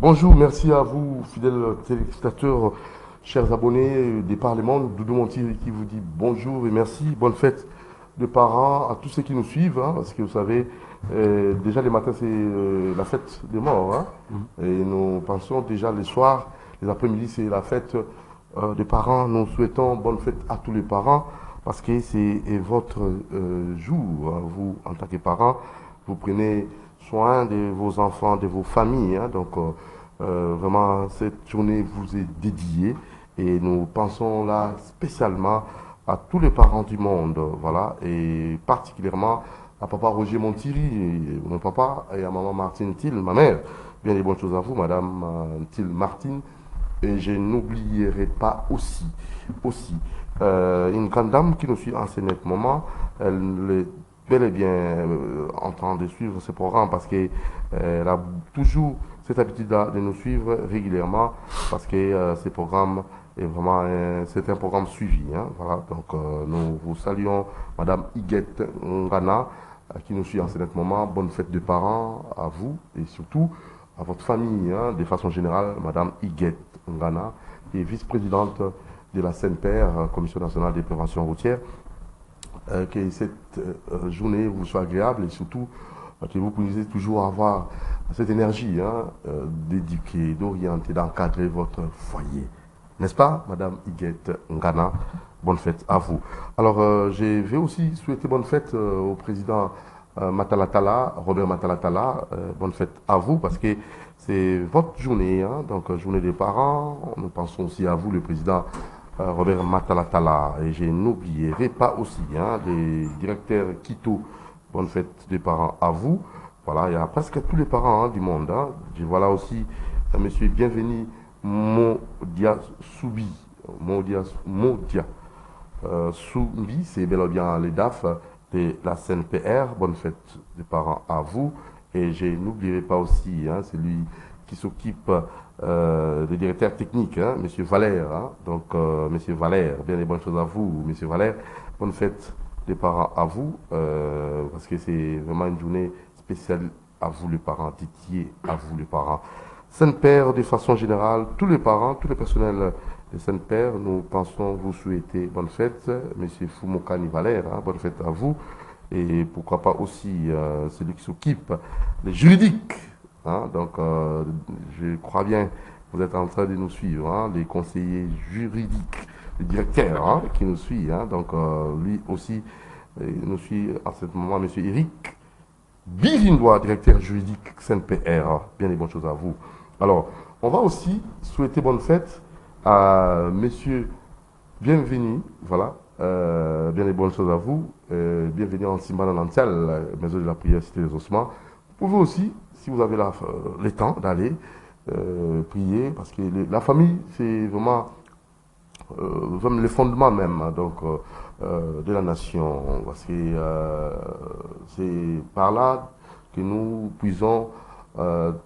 Bonjour, merci à vous, fidèles téléspectateurs, chers abonnés des Parlements. Doudou Montier qui vous dit bonjour et merci. Bonne fête de parents à tous ceux qui nous suivent, hein, parce que vous savez, déjà les matins c'est la fête des morts. Hein, et nous pensons déjà les soirs, les après-midi c'est la fête des parents. Nous souhaitons bonne fête à tous les parents parce que c'est votre jour, hein, vous en tant que parents. Vous prenez soin de vos enfants, de vos familles. Hein, donc, vraiment, cette journée vous est dédiée et nous pensons là spécialement à tous les parents du monde, voilà, et particulièrement à papa Roger Montieri, mon papa, et à maman Martine Thiel, ma mère. Bien des bonnes choses à vous, madame Thiel Martine. Et je n'oublierai pas aussi, une grande dame qui nous suit en ce moment, elle est bel et bien en train de suivre ce programme parce qu'elle a toujours cette habitude-là de nous suivre régulièrement parce que ce programme est vraiment c'est un programme suivi. Hein, voilà, donc nous vous saluons Madame Iguette Ngana qui nous suit en ce moment. Bonne fête de parents à vous et surtout à votre famille, hein, de façon générale, Madame Iguette Ngana, qui est vice-présidente de la CNPR, Commission nationale des préventions routières. Que cette journée vous soit agréable et surtout que vous puissiez toujours avoir cette énergie, hein, d'éduquer, d'orienter, d'encadrer votre foyer. N'est-ce pas, Madame Iguette Ngana? Bonne fête à vous. Alors, je vais aussi souhaiter bonne fête au président Matalatala, Robert Matalatala. Bonne fête à vous parce que c'est votre journée, hein, donc journée des parents. Nous pensons aussi à vous, le président Robert Matalatala. Et je n'oublierai pas aussi hein, les directeurs Quito. Bonne fête des parents à vous. Voilà, il y a presque tous les parents hein, du monde. Hein. Je vois là aussi monsieur Bienvenu Modia Soubi. Modia Soubi, c'est bel et bien les DAF de la CNPR. Bonne fête des parents à vous. Et je n'oublierai pas aussi hein, celui qui s'occupe le directeur technique, hein, M. Valère. Hein. Donc, M. Valère, bien les bonnes choses à vous, M. Valère. Bonne fête des parents à vous, parce que c'est vraiment une journée spéciale à vous les parents, dédiée à vous les parents. Saint-Père, de façon générale, tous les parents, tous les personnels de Saint-Père, nous pensons vous souhaiter bonne fête, M. Fumokani Valère, hein, bonne fête à vous. Et pourquoi pas aussi celui qui s'occupe des juridiques. Hein, donc, je crois bien que vous êtes en train de nous suivre, hein, les conseillers juridiques, le directeur hein, qui nous suit. Hein, donc, lui aussi nous suit à ce moment, M. Eric Birindois, directeur juridique CNPR. Bien les bonnes choses à vous. Alors, on va aussi souhaiter bonne fête à M. Bienvenu, voilà. Bien les bonnes choses à vous. Bienvenue en Simbana Nantial, maison de la prière Cité des Ossements. Vous pouvez aussi, si vous avez le temps d'aller prier, parce que la famille, c'est vraiment le fondement même hein, donc, de la nation. Parce que c'est par là que nous puisons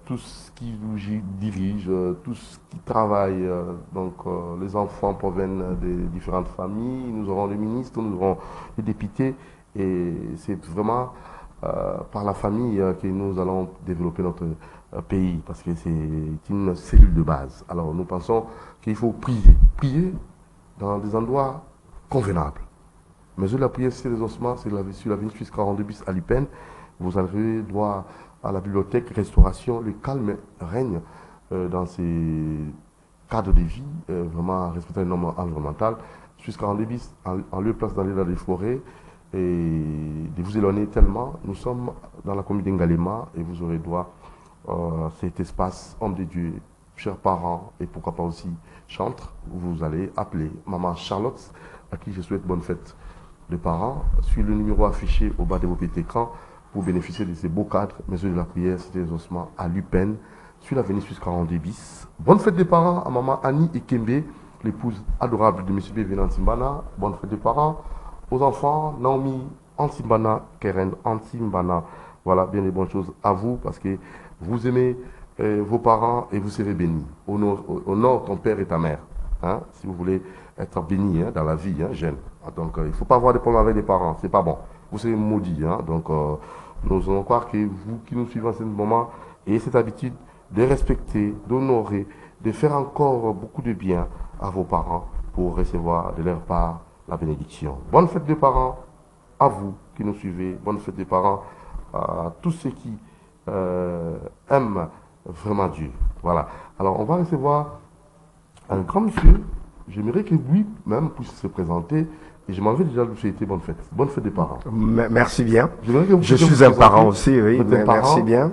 tout ce qui nous dirige, tout ce qui travaille, donc les enfants proviennent des différentes familles, nous aurons les ministres, nous aurons les députés, et c'est vraiment par la famille que nous allons développer notre pays, parce que c'est une cellule de base. Alors nous pensons qu'il faut prier dans des endroits convenables. Mais la prière, c'est les ossements, c'est sur l'avenue Suisse 42 bis à Lupin. Vous avez droit à la bibliothèque, restauration, le calme règne dans ces cadres de vie, vraiment respectant les normes environnementales. Suisse 42 bis, en lieu place d'aller dans les forêts et de vous éloigner tellement. Nous sommes dans la commune d'Ngalema et vous aurez droit à cet espace, homme de Dieu, chers parents et pourquoi pas aussi chantre. Vous allez appeler maman Charlotte, à qui je souhaite bonne fête de parents, sur le numéro affiché au bas de vos petits écrans pour bénéficier de ces beaux cadres, Maison de la prière, Cité des Ossements, à Lupin, sur l'avenue Suisse 42 bis. Bonne fête des parents à maman Annie Ekembe, l'épouse adorable de M. Bienvenu Antimbana. Bonne fête des parents aux enfants Naomi Antimbana, Keren Antimbana. Voilà, bien les bonnes choses à vous, parce que vous aimez vos parents et vous serez bénis. Honore ton père et ta mère. Hein, si vous voulez être béni hein, dans la vie, hein, jeune. Donc, il ne faut pas avoir des problèmes avec les parents, c'est pas bon. Vous serez maudits. Hein, donc, nous allons croire que vous qui nous suivez en ce moment ayez cette habitude de respecter, d'honorer, de faire encore beaucoup de bien à vos parents pour recevoir de leur part la bénédiction. Bonne fête des parents à vous qui nous suivez. Bonne fête des parents à tous ceux qui aiment vraiment Dieu. Voilà. Alors, on va recevoir un grand monsieur. J'aimerais que lui-même puisse se présenter. Et je m'en vais déjà lui souhaiter bonne fête. Bonne fête des parents. Merci bien. Je suis un parent aussi, oui. Merci bien.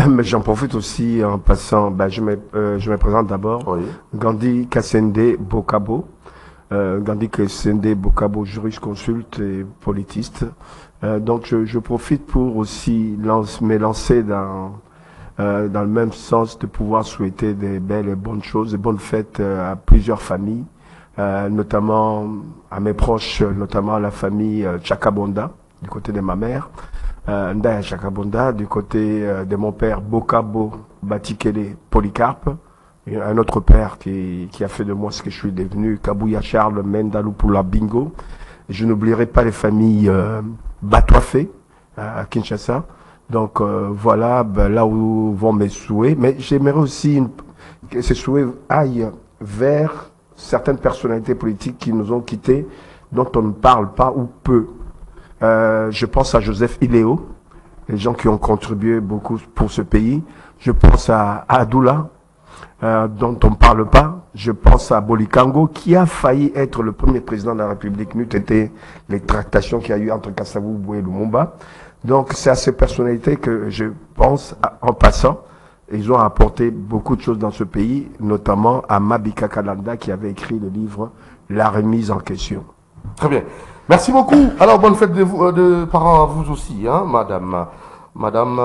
Mais j'en profite aussi en passant. Je me présente d'abord. Oui. Gandhi Kassende Bokabo. Gandhi Kassende Bokabo, jurisconsulte et politiste. Donc je profite pour aussi me lancer dans le même sens de pouvoir souhaiter des belles et bonnes choses, des bonnes fêtes à plusieurs familles, notamment à mes proches, notamment à la famille Chakabonda, du côté de ma mère, Ndaya Chakabonda, du côté de mon père Bokabo Batikele Polycarpe, et un autre père qui a fait de moi ce que je suis devenu, Kabouya Charles Mendaloupula Bingo. Et je n'oublierai pas les familles Batouafé à Kinshasa. Donc voilà, là où vont mes souhaits. Mais j'aimerais aussi que ces souhaits aillent vers certaines personnalités politiques qui nous ont quittés, dont on ne parle pas ou peu. Je pense à Joseph Iléo, les gens qui ont contribué beaucoup pour ce pays. Je pense à Adoula, dont on ne parle pas. Je pense à Bolikango, qui a failli être le premier président de la République, n'eût été les tractations qu'il y a eu entre Kasavubu et Lumumba. Donc c'est à ces personnalités que je pense en passant. Ils ont apporté beaucoup de choses dans ce pays, notamment à Mabika Kalanda qui avait écrit le livre La remise en question. Très bien. Merci beaucoup. Alors bonne fête de parents à vous aussi, hein, madame. Madame,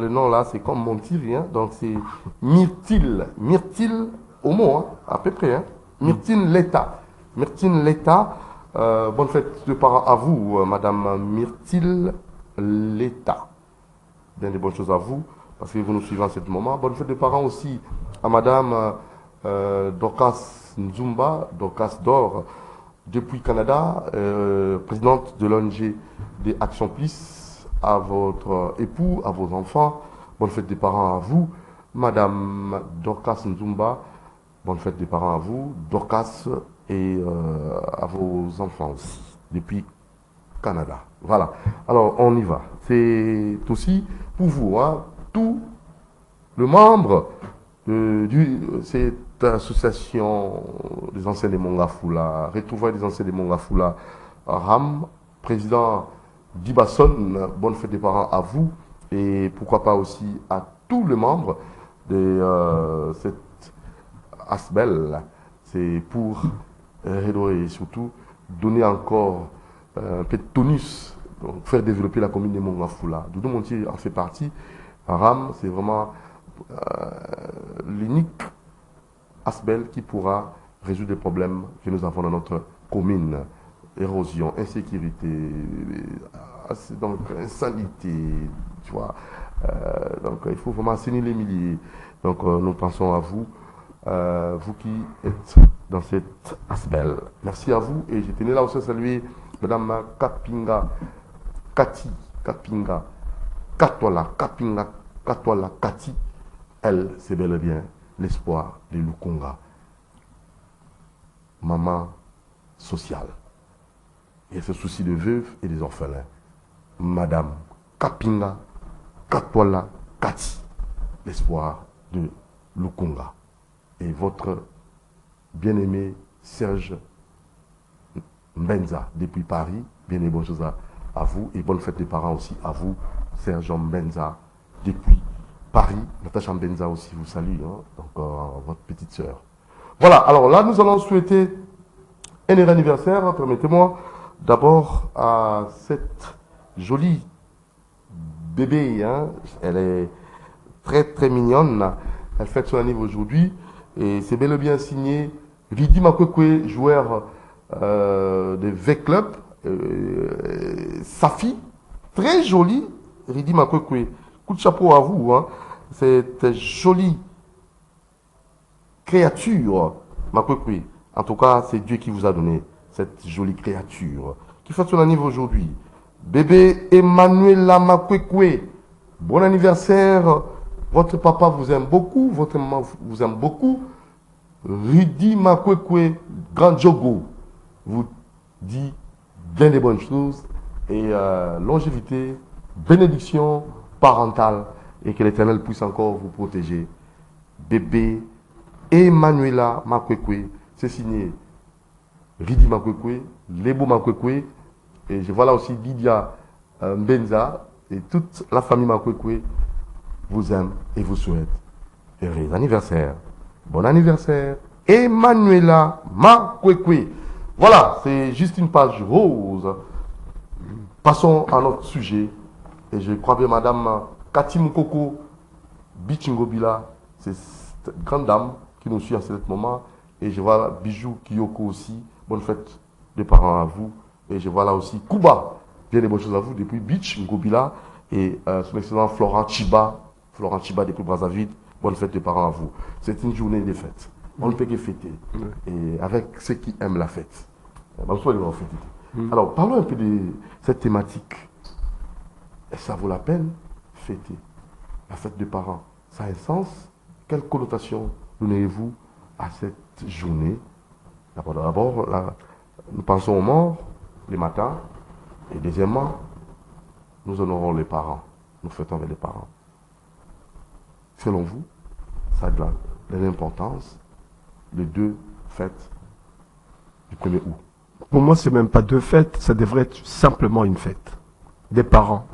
le nom là, c'est comme Montiri, hein, donc c'est Myrtille. Myrtille, au mot, hein, à peu près, hein. Myrtille Leta. Myrtille Leta. Bonne fête de parents à vous, madame Myrtille Leta. Bien des bonnes choses à vous, parce que vous nous suivez en ce moment. Bonne fête de parents aussi à madame Dorcas Nzumba, Dorcas Dor, depuis Canada, présidente de l'ONG des Actions Plus, à votre époux, à vos enfants. Bonne fête des parents à vous. Madame Dorcas Nzumba, bonne fête des parents à vous. Dorcas et à vos enfants aussi, depuis Canada. Voilà. Alors, on y va. C'est aussi pour vous, hein, tout le membre de cette association des anciens des Mongafula, retrouvailles des anciens des Mongafula, RAM, président Dibasson, bonne fête des parents à vous et pourquoi pas aussi à tous les membres de cette ASBEL. C'est pour redorer et surtout donner encore un peu de tonus, donc faire développer la commune de Mongafula. Doudou Montier en fait partie. RAM, c'est vraiment l'unique ASBEL qui pourra résoudre les problèmes que nous avons dans notre commune. Érosion, insécurité, donc insanité, tu vois. Donc il faut vraiment assainir les milliers. Donc nous pensons à vous, vous qui êtes dans cette ASBEL. Merci à vous et je tenais là aussi à saluer Madame Kapinga, Kapinga, Katwala, Kati. Elle, c'est bel et bien l'espoir de Lukunga. Maman sociale. Et ce souci de veuves et des orphelins. Madame Kapinga, Katwala, Kati, l'espoir de Lukunga. Et votre bien-aimé Serge Mbenza, depuis Paris, bien et bonnes choses à vous. Et bonne fête des parents aussi à vous, Serge Mbenza, depuis Paris. Natacha Mbenza aussi vous salue, hein, donc votre petite sœur. Voilà, alors là, nous allons souhaiter un heureux anniversaire, permettez-moi. D'abord à cette jolie bébé, hein, elle est très très mignonne, elle fête son anniversaire aujourd'hui et c'est bel et bien signé Ridi Makwekwe, joueur de V-Club, sa fille, très jolie, Ridi Makwekwe, coup de chapeau à vous, hein, cette jolie créature, Makwekwe, en tout cas c'est Dieu qui vous a donné cette jolie créature qui fête son anniversaire aujourd'hui. Bébé Emmanuel Makwekwe, bon anniversaire Votre papa vous aime beaucoup, votre maman vous aime beaucoup. Rudy Makwekwe, Grand Jogo, vous dit bien des bonnes choses et longévité, bénédiction parentale et que l'Éternel puisse encore vous protéger. Bébé Emmanuela Makwekwe, c'est signé Ridi Makwekwe, Lebo Makwekwe, et je vois là aussi Lydia Mbenza et toute la famille Makwekwe vous aime et vous souhaite heureux anniversaire. Bon anniversaire, Emmanuela Makwekwe. Voilà, c'est juste une page rose. Passons à notre sujet. Et je crois que Madame Kati Mukoko Bichingobila, c'est cette grande dame qui nous suit à ce moment. Et je vois là Bijou Kiyoko aussi. Bonne fête de parents à vous. Et je vois là aussi Kuba. Bien des bonnes choses à vous depuis Beach Ngobila. Et son excellent Florent Chiba depuis Brazzaville. Bonne fête de parents à vous. C'est une journée de fête. On ne peut que fêter. Et avec ceux qui aiment la fête. Alors, parlons un peu de cette thématique. Et ça vaut la peine fêter la fête de parents. Ça a un sens. Quelle connotation donnez-vous à cette journée? D'abord, nous pensons aux morts les matins. Et deuxièmement, nous honorons les parents. Nous fêtons avec les parents. Selon vous, ça a de l'importance, les deux fêtes du 1er août. Pour moi, ce n'est même pas deux fêtes, ça devrait être simplement une fête. Des parents,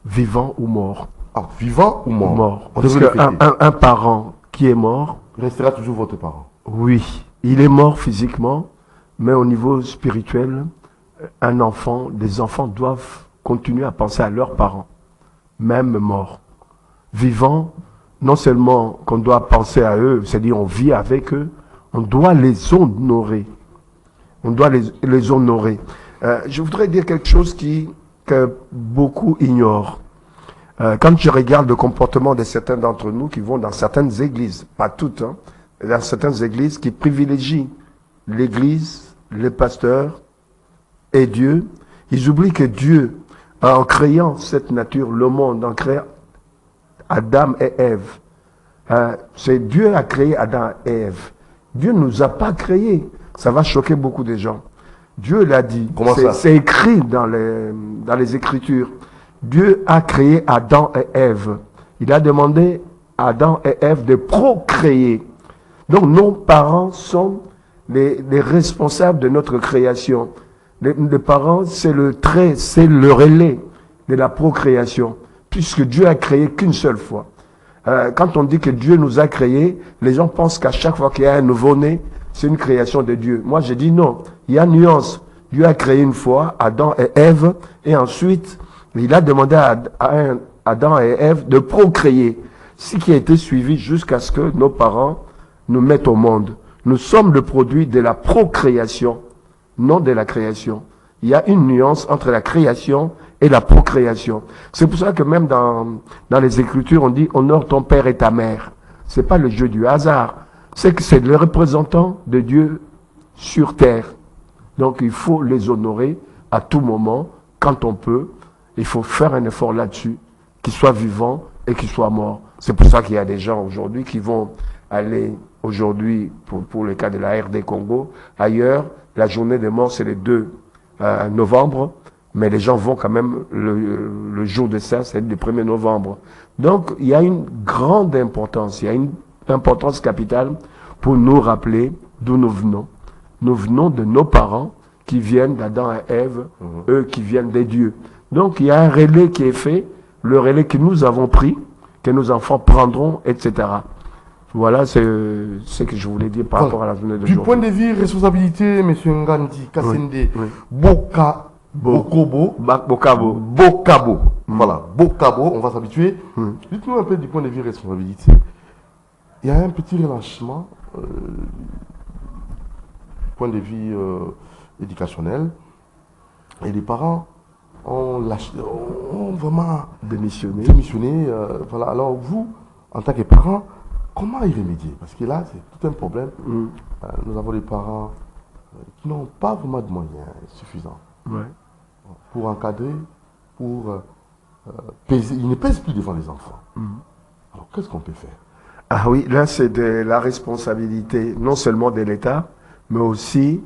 vivants ou morts. Ah, vivants ou morts? Parce qu'un parent qui est mort... restera toujours votre parent. Oui, il est mort physiquement, mais au niveau spirituel, des enfants doivent continuer à penser à leurs parents, même morts. Vivants, non seulement qu'on doit penser à eux, c'est-à-dire on vit avec eux, on doit les honorer. On doit les honorer. Je voudrais dire quelque chose que beaucoup ignorent. Quand je regarde le comportement de certains d'entre nous qui vont dans certaines églises, pas toutes, hein, dans certaines églises qui privilégient l'église, les pasteurs et Dieu, ils oublient que Dieu, en créant cette nature, le monde, en créant Adam et Ève, c'est Dieu qui a créé Adam et Ève. Dieu ne nous a pas créés. Ça va choquer beaucoup de gens. Dieu l'a dit. C'est écrit dans les Écritures. Dieu a créé Adam et Ève. Il a demandé à Adam et Ève de procréer. Donc nos parents sont les responsables de notre création. Les parents, c'est le relais de la procréation. Puisque Dieu a créé qu'une seule fois. Quand on dit que Dieu nous a créés, les gens pensent qu'à chaque fois qu'il y a un nouveau-né, c'est une création de Dieu. Moi, je dis non. Il y a nuance. Dieu a créé une fois Adam et Ève, et ensuite, il a demandé à Adam et Ève de procréer. Ce qui a été suivi jusqu'à ce que nos parents nous mettent au monde. Nous sommes le produit de la procréation, non de la création. Il y a une nuance entre la création et la procréation. C'est pour ça que même dans les Écritures, on dit « honore ton père et ta mère ». C'est pas le jeu du hasard. C'est que c'est le représentant de Dieu sur terre. Donc il faut les honorer à tout moment, quand on peut. Il faut faire un effort là-dessus, qu'ils soient vivants et qu'ils soient morts. C'est pour ça qu'il y a des gens aujourd'hui qui vont aller aujourd'hui, pour le cas de la RD Congo, ailleurs, la journée des morts c'est le 2 novembre, mais les gens vont quand même le jour de ça, c'est le 1er novembre. Donc il y a une grande importance, il y a une importance capitale pour nous rappeler d'où nous venons. Nous venons de nos parents qui viennent d'Adam et Ève, eux qui viennent des dieux. Donc il y a un relais qui est fait, le relais que nous avons pris, que nos enfants prendront, etc. Voilà ce que je voulais dire par rapport à la journée d'aujourd'hui. Du point de vue responsabilité, M. Ngandi, Kassende, Bokabo. Voilà, Bokabo, on va s'habituer. Dites-nous un peu du point de vue responsabilité. Il y a un petit relâchement, point de vue éducationnel, et les parents ont vraiment démissionné. Voilà. Alors vous, en tant que parents, comment y remédier? Parce que là, c'est tout un problème. Nous avons des parents qui n'ont pas vraiment de moyens suffisants pour encadrer, pour peser. Ils ne pèsent plus devant les enfants. Alors, qu'est-ce qu'on peut faire? Ah oui, là c'est de la responsabilité non seulement de l'État, mais aussi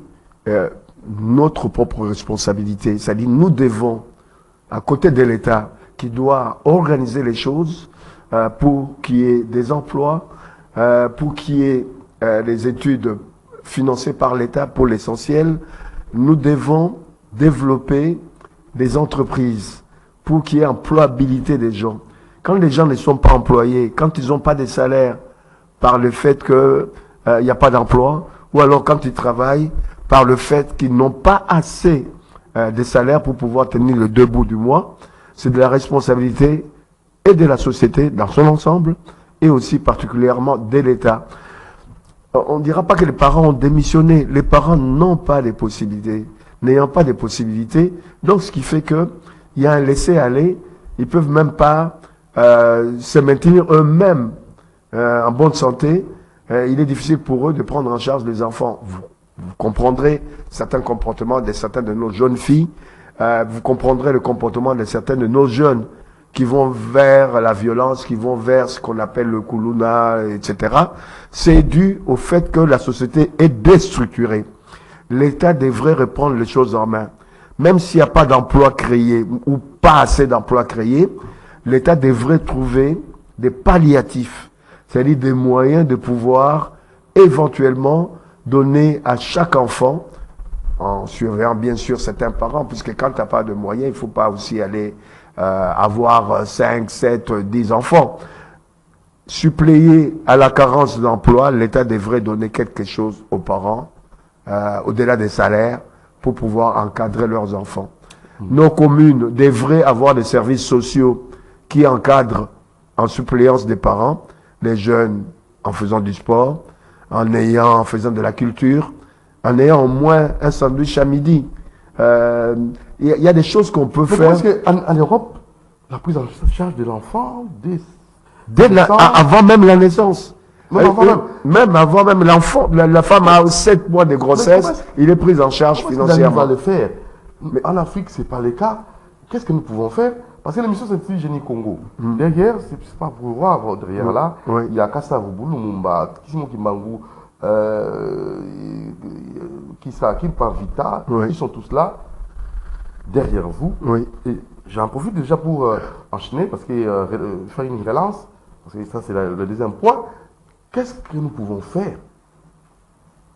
notre propre responsabilité. C'est-à-dire nous devons, à côté de l'État, qui doit organiser les choses pour qu'il y ait des emplois, pour qu'il y ait les études financées par l'État pour l'essentiel, nous devons développer des entreprises pour qu'il y ait employabilité des gens. Quand les gens ne sont pas employés, quand ils n'ont pas de salaire par le fait qu'il n'y a pas d'emploi, ou alors quand ils travaillent par le fait qu'ils n'ont pas assez de salaire pour pouvoir tenir le 2 bouts du mois, c'est de la responsabilité et de la société dans son ensemble, et aussi particulièrement de l'État. On ne dira pas que les parents ont démissionné. Les parents n'ont pas les possibilités. N'ayant pas de possibilités, donc ce qui fait qu'il y a un laisser-aller, ils ne peuvent même pas se maintenir eux-mêmes en bonne santé. Il est difficile pour eux de prendre en charge les enfants. Vous comprendrez certains comportements de certaines de nos jeunes filles, vous comprendrez le comportement de certains de nos jeunes qui vont vers la violence, qui vont vers ce qu'on appelle le kuluna, etc. C'est dû au fait que la société est déstructurée. L'État devrait reprendre les choses en main. Même s'il n'y a pas d'emploi créé ou pas assez d'emplois créés, l'État devrait trouver des palliatifs, c'est-à-dire des moyens de pouvoir éventuellement donner à chaque enfant, en surveillant bien sûr certains parents, puisque quand tu n'as pas de moyens, il ne faut pas aussi aller avoir 5, 7, 10 enfants. Suppléer à la carence d'emploi, l'État devrait donner quelque chose aux parents, au-delà des salaires, pour pouvoir encadrer leurs enfants. Nos communes devraient avoir des services sociaux qui encadrent en suppléance des parents, les jeunes en faisant du sport, en faisant de la culture, en ayant au moins un sandwich à midi. Il y a des choses qu'on peut faire. Parce qu'en Europe, la prise en charge de l'enfant, avant même la naissance. Même avant même l'enfant, la femme a 7 mois de grossesse, il est pris en charge financièrement. On va le faire. Mais en Afrique, ce n'est pas le cas. Qu'est-ce que nous pouvons faire? Parce que l'émission c'est Génie Congo. Derrière, c'est pas pour voir, derrière là, il y a Kassavubu, Lumumba, Kisimo Kimbangu, Kim Parvita, ils sont tous là, derrière vous. Et j'en profite déjà pour enchaîner, parce que faire une relance, parce que ça c'est le deuxième point. Qu'est-ce que nous pouvons faire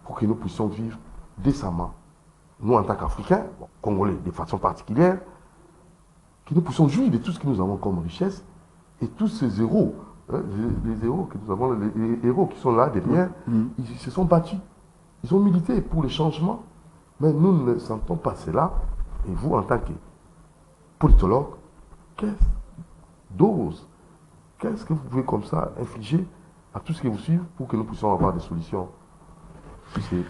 pour que nous puissions vivre décemment, nous en tant qu'Africains, Congolais de façon particulière, que nous puissions jouir de tout ce que nous avons comme richesse et tous ces héros, les héros que nous avons, les héros qui sont là derrière, ils se sont battus, ils ont milité pour le changement, mais nous ne sentons pas cela. Et vous, en tant que politologue, qu'est-ce que vous pouvez comme ça infliger à tout ce qui vous suit pour que nous puissions avoir des solutions sur ces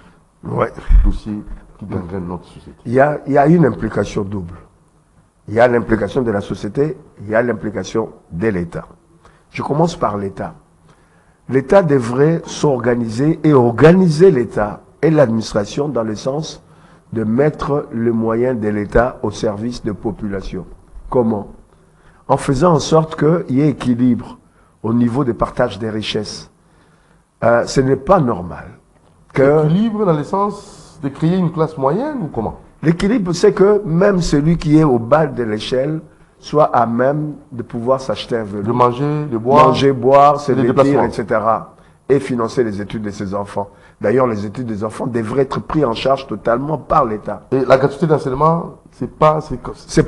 dossiers qui gangrènent notre société? Il y a une implication double. Il y a l'implication de la société, il y a l'implication de l'État. Je commence par l'État. L'État devrait s'organiser et organiser l'État et l'administration dans le sens de mettre les moyens de l'État au service de population. Comment? En faisant en sorte qu'il y ait équilibre au niveau du partage des richesses. Ce n'est pas normal. Équilibre dans le sens de créer une classe moyenne ou comment? L'équilibre, c'est que même celui qui est au bas de l'échelle soit à même de pouvoir s'acheter un vélo. De manger, de boire. Manger, boire, se vêtir, etc. Et financer les études de ses enfants. D'ailleurs, les études des enfants devraient être prises en charge totalement par l'État. Et la gratuité d'enseignement, c'est pas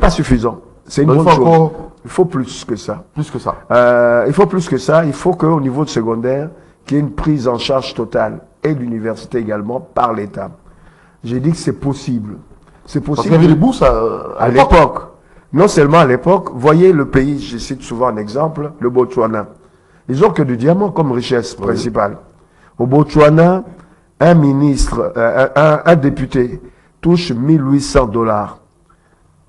suffisant. C'est une bonne chose. Il faut plus que ça. Plus que ça. Il faut plus que ça. Il faut qu'au niveau de secondaire, qu'il y ait une prise en charge totale, et de l'université également, par l'État. J'ai dit que c'est possible. C'est possible. Parce qu'il y avait des bourses à l'époque. Non seulement à l'époque, voyez le pays, je cite souvent un exemple, le Botswana. Ils n'ont que du diamant comme richesse principale. Au Botswana, un ministre, un député touche $1 800.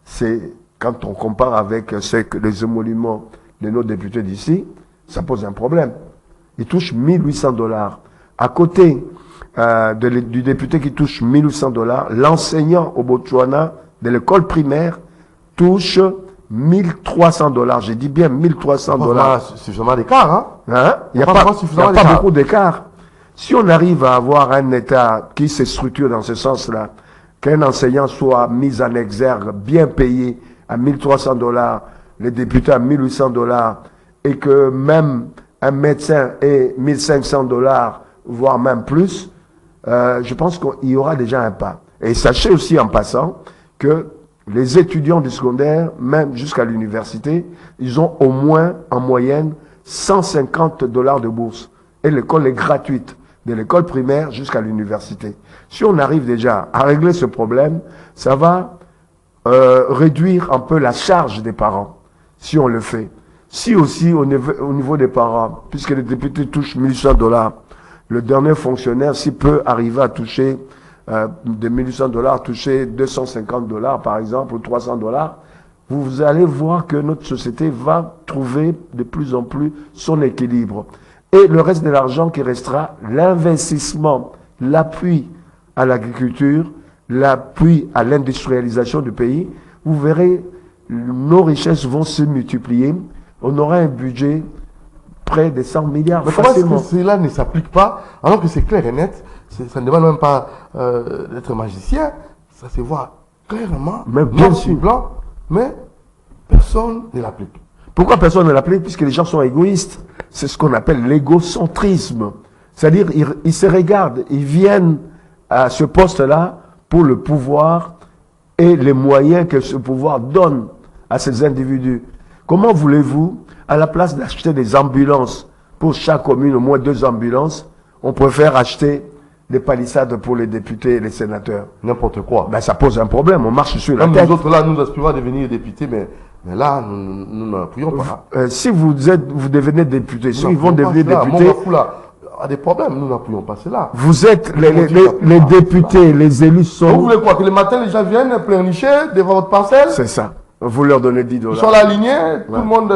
C'est, quand on compare avec les émoluments de nos députés d'ici, ça pose un problème. Il touche $1 800. À côté du député qui touche $1 800, l'enseignant au Botswana de l'école primaire touche $1 300. J'ai dit bien $1 300. Suffisamment d'écart, hein? Il n'y a pas beaucoup d'écart. Si on arrive à avoir un État qui se structure dans ce sens-là, qu'un enseignant soit mis en exergue, bien payé à $1 300, les députés à $1 800, et que même un médecin ait $1 500, voire même plus, je pense qu'il y aura déjà un pas. Et sachez aussi en passant que les étudiants du secondaire, même jusqu'à l'université, ils ont au moins en moyenne $150 de bourse. Et l'école est gratuite, de l'école primaire jusqu'à l'université. Si on arrive déjà à régler ce problème, ça va réduire un peu la charge des parents, si on le fait. Si aussi au niveau des parents, puisque les députés touchent $1 800, le dernier fonctionnaire, s'il peut arriver à toucher de $1 800, toucher $250 par exemple, ou $300, vous allez voir que notre société va trouver de plus en plus son équilibre. Et le reste de l'argent qui restera, l'investissement, l'appui à l'agriculture, l'appui à l'industrialisation du pays, vous verrez, nos richesses vont se multiplier. On aura un budget près de 100 milliards. Mais comment est-ce que cela ne s'applique pas, alors que c'est clair et net, ça ne demande même pas d'être magicien, ça se voit clairement, noir sur blanc, mais personne ne l'applique. Pourquoi personne ne l'applique? Puisque les gens sont égoïstes. C'est ce qu'on appelle l'égocentrisme. C'est-à-dire, ils se regardent, ils viennent à ce poste-là pour le pouvoir et les moyens que ce pouvoir donne à ces individus. Comment voulez-vous, à la place d'acheter des ambulances pour chaque commune, au moins 2 ambulances, on préfère acheter des palissades pour les députés et les sénateurs? N'importe quoi. Ben, ça pose un problème, on marche sur la tête. Nous autres, là, nous aspirons à devenir députés, mais là, nous n'appuyons pas. Si vous devenez député, si ils vont devenir députés... a des problèmes, nous n'appuyons pas cela. Vous êtes les députés, les élus sont... Vous voulez quoi? Que le matin, les gens viennent pleurnicher devant votre parcelle? C'est ça. Vous leur donnez $10. Ils sont là alignés, tout le monde...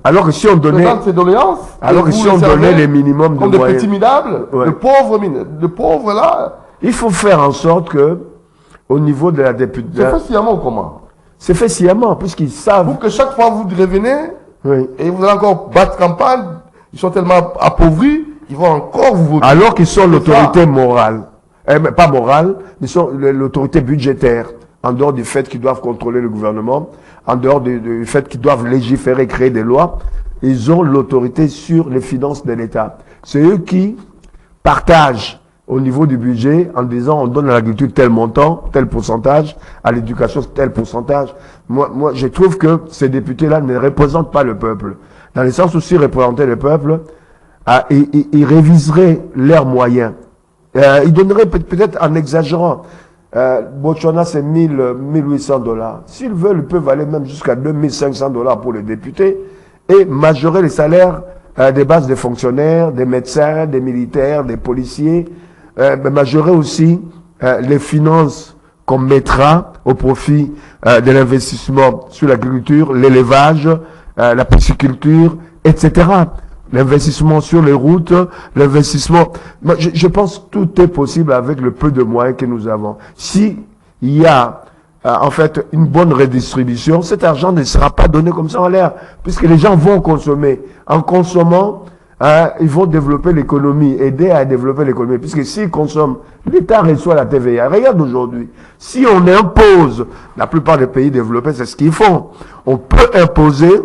alors que si on donnait... ses doléances. Alors que si on donnait les minimums de moyens... Comme des petits minables, de pauvres là... Il faut faire en sorte que, au niveau de la députée... C'est fait sciemment ou comment? C'est fait sciemment, puisqu'ils savent... Pour que chaque fois vous revenez, et vous allez encore battre campagne, ils sont tellement appauvris, ils vont encore vous voter. Alors qu'ils sont l'autorité morale. Pas morale, mais ils sont l'autorité budgétaire. En dehors du fait qu'ils doivent contrôler le gouvernement, en dehors du fait qu'ils doivent légiférer, créer des lois, ils ont l'autorité sur les finances de l'État. C'est eux qui partagent au niveau du budget en disant on donne à l'agriculture tel montant, tel pourcentage, à l'éducation tel pourcentage. Moi, je trouve que ces députés-là ne représentent pas le peuple. Dans le sens où s'ils représentaient le peuple, ils réviseraient leurs moyens. Ils donneraient peut-être en exagérant. Botswana, c'est $1 800. S'ils veulent, ils peuvent aller même jusqu'à $2 500 pour les députés et majorer les salaires des bases des fonctionnaires, des médecins, des militaires, des policiers, majorer aussi les finances qu'on mettra au profit de l'investissement sur l'agriculture, l'élevage, la pisciculture, etc. L'investissement sur les routes, l'investissement... Je pense que tout est possible avec le peu de moyens que nous avons. Si il y a en fait une bonne redistribution, cet argent ne sera pas donné comme ça en l'air, puisque les gens vont consommer. En consommant, ils vont développer l'économie, aider à développer l'économie, puisque s'ils consomment, l'État reçoit la TVA. Regarde aujourd'hui, si on impose, la plupart des pays développés, c'est ce qu'ils font. On peut imposer...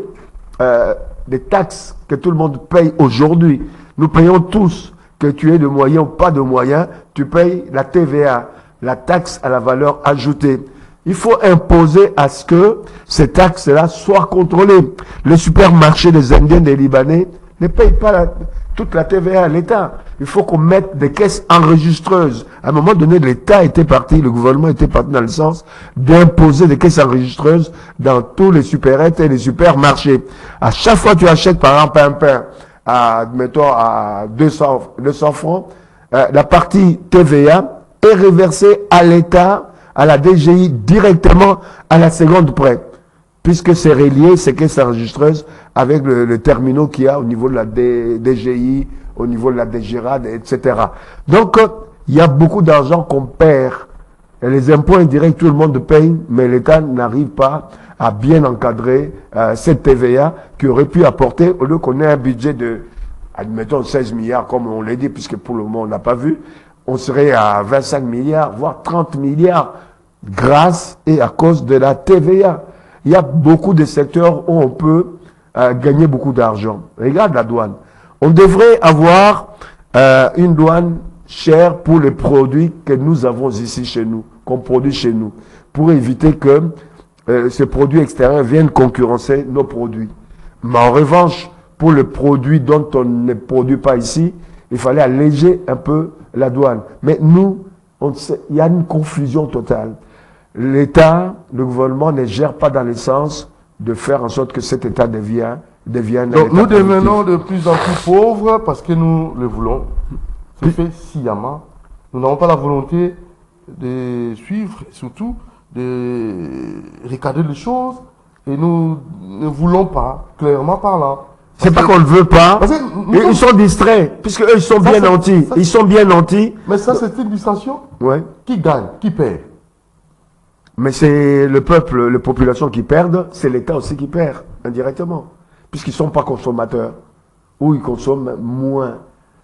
des taxes que tout le monde paye aujourd'hui. Nous payons tous, que tu aies de moyens ou pas de moyens, tu payes la TVA, la taxe à la valeur ajoutée. Il faut imposer à ce que ces taxes-là soient contrôlées. Les supermarchés des Indiens, des Libanais, ne payent pas toute la TVA à l'État. Il faut qu'on mette des caisses enregistreuses. À un moment donné, l'État était parti, le gouvernement était parti dans le sens d'imposer des caisses enregistreuses dans tous les supérettes et les supermarchés. À chaque fois que tu achètes, par exemple, un pain à 200 francs, la partie TVA est reversée à l'État, à la DGI, directement à la seconde près. Puisque c'est relié, ces caisses enregistreuses, avec le terminal qu'il y a au niveau de la DGI, au niveau de la DGRAD, etc. Donc, il y a beaucoup d'argent qu'on perd. Et les impôts indirects, tout le monde paye, mais l'État n'arrive pas à bien encadrer cette TVA qui aurait pu apporter, au lieu qu'on ait un budget de, admettons, 16 milliards, comme on l'a dit, puisque pour le moment on n'a pas vu, on serait à 25 milliards, voire 30 milliards, grâce et à cause de la TVA. Il y a beaucoup de secteurs où on peut gagner beaucoup d'argent. Regarde la douane. On devrait avoir une douane chère pour les produits que nous avons ici chez nous, qu'on produit chez nous, pour éviter que ces produits extérieurs viennent concurrencer nos produits. Mais en revanche, pour les produits dont on ne produit pas ici, il fallait alléger un peu la douane. Mais nous, il y a une confusion totale. L'État, le gouvernement ne gère pas dans le sens de faire en sorte que cet État devienne donc nous devenons de plus en plus pauvres parce que nous le voulons. C'est fait sciemment. Nous n'avons pas la volonté de suivre, surtout de regarder les choses, et nous ne voulons pas, clairement parlant. C'est pas qu'on ne veut pas. Ils sont distraits, puisque eux, ils sont bien nantis. Ils sont bien nantis. Mais ça, c'est une distraction. Ouais. Qui gagne? Qui perd? Mais c'est le peuple, les populations qui perdent, c'est l'État aussi qui perd, indirectement. Puisqu'ils ne sont pas consommateurs. Ou ils consomment moins.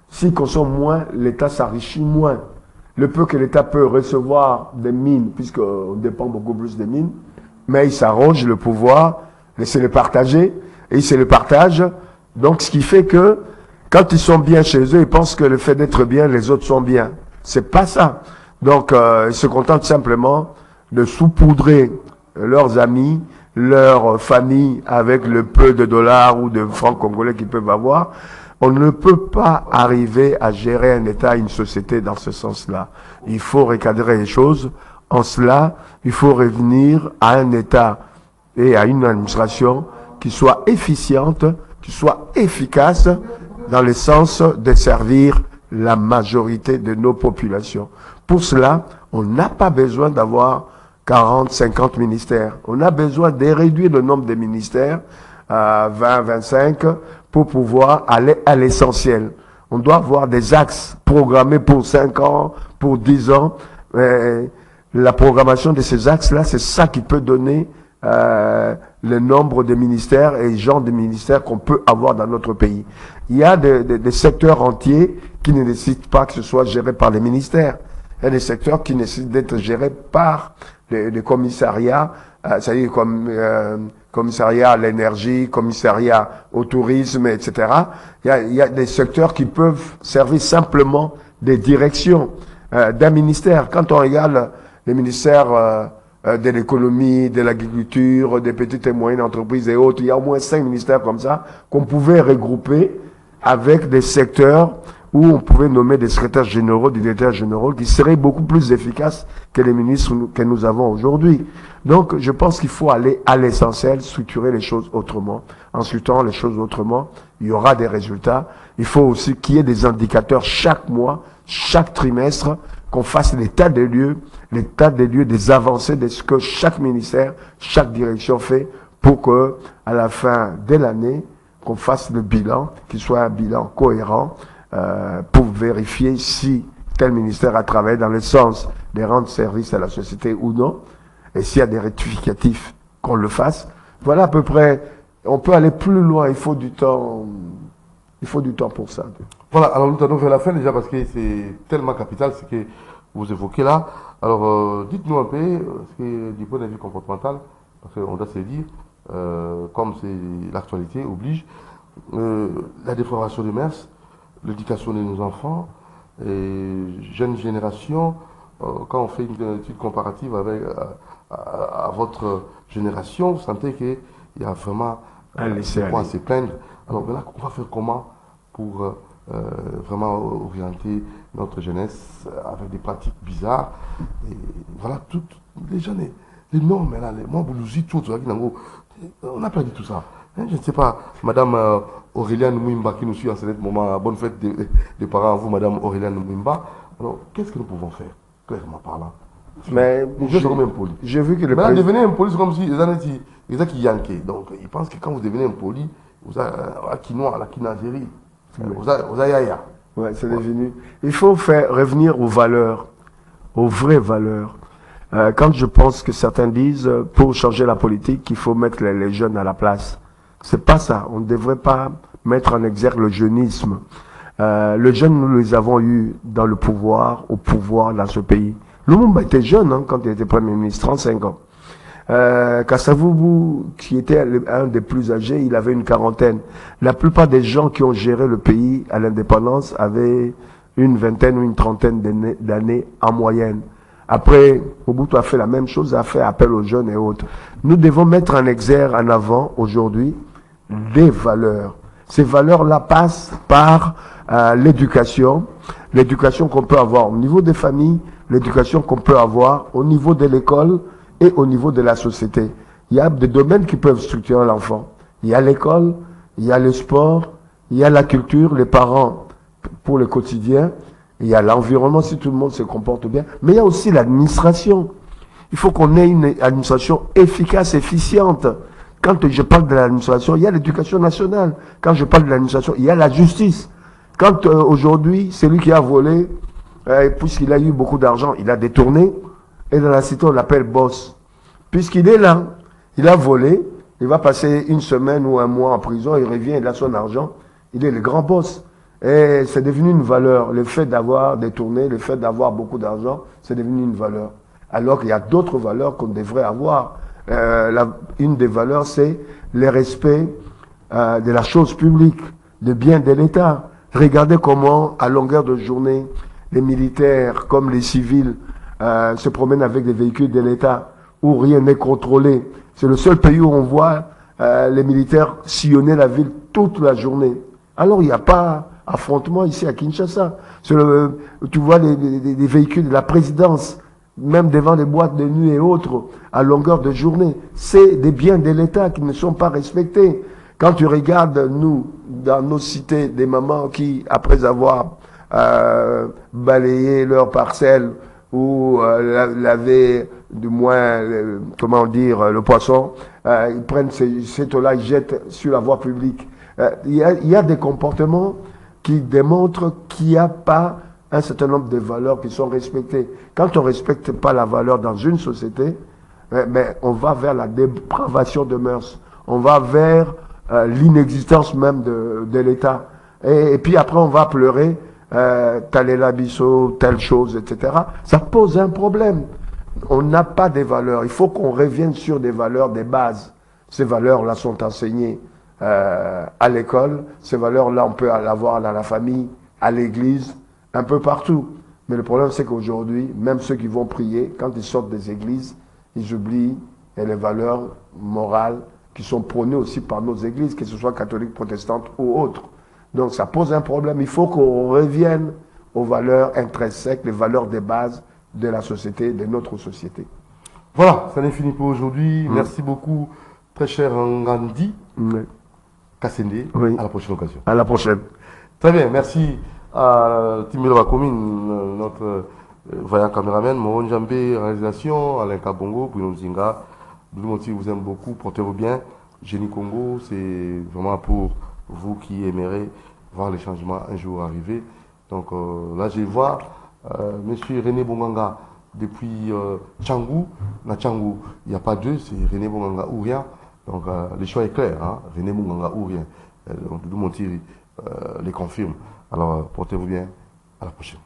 S'ils consomment moins, l'État s'enrichit moins. Le peu que l'État peut recevoir des mines, puisqu'on dépend beaucoup plus des mines, mais il s'arroge le pouvoir, et c'est le partager, et c'est le partage. Donc, ce qui fait que, quand ils sont bien chez eux, ils pensent que le fait d'être bien, les autres sont bien. C'est pas ça. Donc, ils se contentent simplement de saupoudrer leurs amis, leur famille avec le peu de dollars ou de francs congolais qu'ils peuvent avoir. On ne peut pas arriver à gérer un État, une société dans ce sens-là. Il faut recadrer les choses. En cela, il faut revenir à un État et à une administration qui soit efficiente, qui soit efficace dans le sens de servir la majorité de nos populations. Pour cela, on n'a pas besoin d'avoir 40, 50 ministères. On a besoin de réduire le nombre de ministères à 20, 25 pour pouvoir aller à l'essentiel. On doit avoir des axes programmés pour 5 ans, pour 10 ans. La programmation de ces axes-là, c'est ça qui peut donner le nombre de ministères et le genre de ministères qu'on peut avoir dans notre pays. Il y a des secteurs entiers qui ne nécessitent pas que ce soit géré par les ministères. Il y a des secteurs qui nécessitent d'être gérés par des commissariats, c'est-à-dire comme commissariat à l'énergie, commissariat au tourisme, etc. Il y a des secteurs qui peuvent servir simplement des directions d'un ministère. Quand on regarde les ministères de l'économie, de l'agriculture, des petites et moyennes entreprises et autres, il y a au moins 5 ministères comme ça qu'on pouvait regrouper avec des secteurs où on pouvait nommer des secrétaires généraux, des directeurs généraux qui seraient beaucoup plus efficaces que les ministres que nous avons aujourd'hui. Donc, je pense qu'il faut aller à l'essentiel, structurer les choses autrement. En structurant les choses autrement, il y aura des résultats. Il faut aussi qu'il y ait des indicateurs chaque mois, chaque trimestre, qu'on fasse l'état des lieux des avancées de ce que chaque ministère, chaque direction fait pour que, à la fin de l'année, qu'on fasse le bilan, qu'il soit un bilan cohérent, pour vérifier si tel ministère a travaillé dans le sens de rendre service à la société ou non, et s'il y a des rectificatifs, qu'on le fasse. Voilà à peu près, on peut aller plus loin, il faut du temps pour ça. Voilà, alors nous allons vers la fin déjà parce que c'est tellement capital ce que vous évoquez là. Alors dites-nous un peu, ce que du point de vue comportemental, parce qu'on doit se dire, comme c'est l'actualité oblige, la déformation des mœurs, l'éducation de nos enfants, et jeunes générations, quand on fait une étude comparative avec à votre génération, vous sentez qu'il y a vraiment des points à se plaindre. Alors voilà, on va faire comment pour vraiment orienter notre jeunesse avec des pratiques bizarres. Et voilà, toutes les jeunes, les normes, là, les Mamboulouzi, tout, on a perdu tout ça. Hein, je ne sais pas, Madame Aureliane Mouimba qui nous suit en ce moment, bonne fête des parents à vous, Madame Aureliane Mouimba. Alors, qu'est-ce que nous pouvons faire, clairement parlant? Mais j'ai vu que le président devenez impoli, c'est comme si les gens qui yanké. Donc, ils pensent que quand vous devenez impoli, vous avez la quinoa, la quinagérie, vous avez yaya. Ouais, c'est devenu. Il faut faire revenir aux valeurs, aux vraies valeurs. Quand je pense que certains disent, pour changer la politique, il faut mettre les jeunes à la place. C'est pas ça. On ne devrait pas mettre en exergue le jeunisme. Les jeunes, nous les avons eus dans le pouvoir, au pouvoir dans ce pays. Lumumba était jeune quand il était Premier ministre, 35 ans. Kasavubu, qui était un des plus âgés, il avait une quarantaine. La plupart des gens qui ont géré le pays à l'indépendance avaient une vingtaine ou une trentaine d'années en moyenne. Après, Mobutu a fait la même chose, a fait appel aux jeunes et autres. Nous devons mettre en exergue en avant aujourd'hui des valeurs. Ces valeurs-là passent par l'éducation qu'on peut avoir au niveau des familles, l'éducation qu'on peut avoir au niveau de l'école et au niveau de la société. Il y a des domaines qui peuvent structurer l'enfant. Il y a l'école, il y a le sport, il y a la culture, les parents pour le quotidien, il y a l'environnement si tout le monde se comporte bien, mais il y a aussi l'administration. Il faut qu'on ait une administration efficace, efficiente. Quand je parle de l'administration, il y a l'éducation nationale. Quand je parle de l'administration, il y a la justice. Quand aujourd'hui, celui qui a volé, puisqu'il a eu beaucoup d'argent, il a détourné, et dans la cité, on l'appelle boss. Puisqu'il est là, il a volé, il va passer une semaine ou un mois en prison, il revient, il a son argent, il est le grand boss. Et c'est devenu une valeur. Le fait d'avoir détourné, le fait d'avoir beaucoup d'argent, c'est devenu une valeur. Alors qu'il y a d'autres valeurs qu'on devrait avoir. Une des valeurs, c'est le respect de la chose publique, des biens de l'État. Regardez comment, à longueur de journée, les militaires comme les civils se promènent avec des véhicules de l'État où rien n'est contrôlé. C'est le seul pays où on voit les militaires sillonner la ville toute la journée. Alors il n'y a pas affrontement ici à Kinshasa. Tu vois les véhicules de la présidence, même devant les boîtes de nuit et autres, à longueur de journée. C'est des biens de l'État qui ne sont pas respectés. Quand tu regardes, nous, dans nos cités, des mamans qui, après avoir balayé leurs parcelles ou lavé, du moins, comment dire, le poisson, ils prennent cette eau-là, ils jettent sur la voie publique. Il y a des comportements qui démontrent qu'il n'y a pas un certain nombre de valeurs qui sont respectées. Quand on ne respecte pas la valeur dans une société, on va vers la dépravation de mœurs. On va vers l'inexistence même de l'État. Et puis après, on va pleurer, Talela Bisso, telle chose, etc. Ça pose un problème. On n'a pas des valeurs. Il faut qu'on revienne sur des valeurs, des bases. Ces valeurs-là sont enseignées à l'école. Ces valeurs-là, on peut l'avoir dans la famille, à l'église, un peu partout. Mais le problème, c'est qu'aujourd'hui, même ceux qui vont prier, quand ils sortent des églises, ils oublient les valeurs morales qui sont prônées aussi par nos églises, que ce soit catholiques, protestantes ou autres. Donc ça pose un problème. Il faut qu'on revienne aux valeurs intrinsèques, les valeurs des bases de la société, de notre société. Voilà, ça n'est fini pour aujourd'hui. Merci beaucoup, très cher Ngandi Kassende. Oui. À la prochaine occasion. À la prochaine. Très bien, merci à Timilova Commune, notre vaillant caméraman, Moron Djambé, réalisation, Alain Kabongo, Bruno Zinga. Blumoti vous aime beaucoup, portez-vous bien. Génie Congo, c'est vraiment pour vous qui aimerez voir les changements un jour arriver. Donc là, je vois monsieur René Bonganga depuis Tchangou. Na Tchangou, il n'y a pas deux, c'est René Bonganga ou rien. Donc le choix est clair, hein? René Bonganga ou rien. Donc Blumoti les confirme. Alors portez-vous bien, à la prochaine.